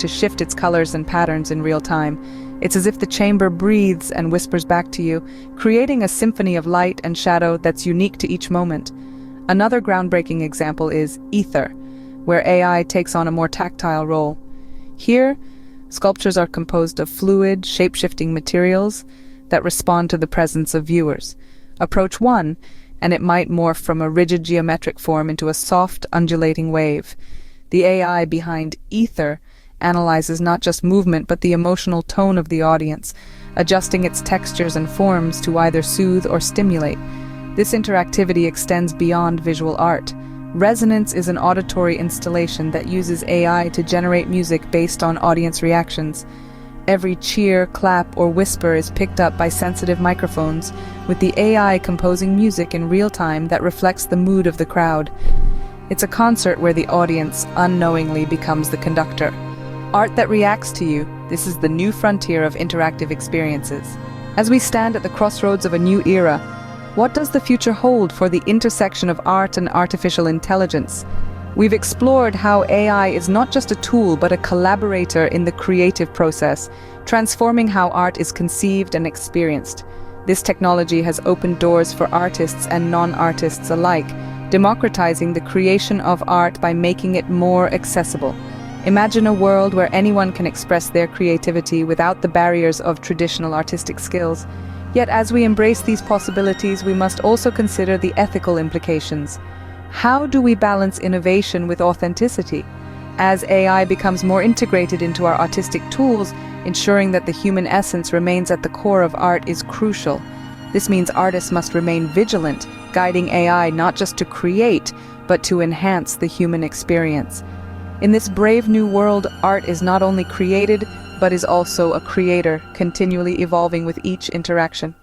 to shift its colors and patterns in real time. It's as if the chamber breathes and whispers back to you, creating a symphony of light and shadow that's unique to each moment. Another groundbreaking example is Ether, where AI takes on a more tactile role. Here, sculptures are composed of fluid, shape-shifting materials that respond to the presence of viewers. Approach one, and it might morph from a rigid geometric form into a soft, undulating wave. The AI behind Ether analyzes not just movement but the emotional tone of the audience, adjusting its textures and forms to either soothe or stimulate. This interactivity extends beyond visual art. Resonance is an auditory installation that uses AI to generate music based on audience reactions. Every cheer, clap, or whisper is picked up by sensitive microphones, with the AI composing music in real time that reflects the mood of the crowd. It's a concert where the audience unknowingly becomes the conductor. Art that reacts to you, this is the new frontier of interactive experiences. As we stand at the crossroads of a new era, what does the future hold for the intersection of art and artificial intelligence? We've explored how AI is not just a tool but a collaborator in the creative process, transforming how art is conceived and experienced. This technology has opened doors for artists and non-artists alike, democratizing the creation of art by making it more accessible. Imagine a world where anyone can express their creativity without the barriers of traditional artistic skills. Yet as we embrace these possibilities, we must also consider the ethical implications. How do we balance innovation with authenticity? As AI becomes more integrated into our artistic tools, ensuring that the human essence remains at the core of art is crucial. This means artists must remain vigilant, guiding AI not just to create, but to enhance the human experience. In this brave new world, art is not only created, but is also a creator, continually evolving with each interaction.